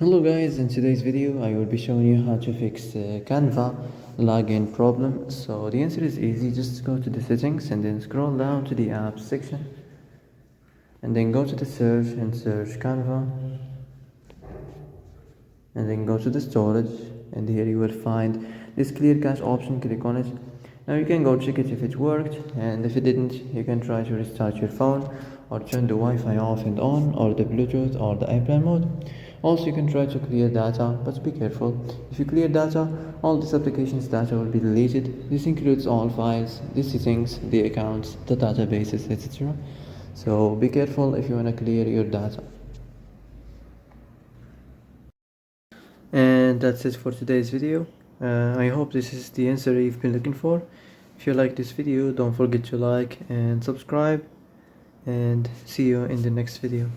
Hello guys, in today's video I will be showing you how to fix Canva login problem. So the answer is easy, just go to the settings and then scroll down to the apps section and then go to the search and search Canva and then go to the storage, and here you will find this clear cache option. Click on it. Now you can go check it if it worked, and if it didn't you can try to restart your phone or turn the Wi-Fi off and on, or the Bluetooth or the airplane mode. Also you can try to clear data, but be careful. If you clear data, all this application's data will be deleted. This includes all files, the settings, the accounts, the databases, etc. So be careful if you want to clear your data. And that's it for today's video. I hope this is the answer you've been looking for. If you like this video, don't forget to like and subscribe, and see you in the next video.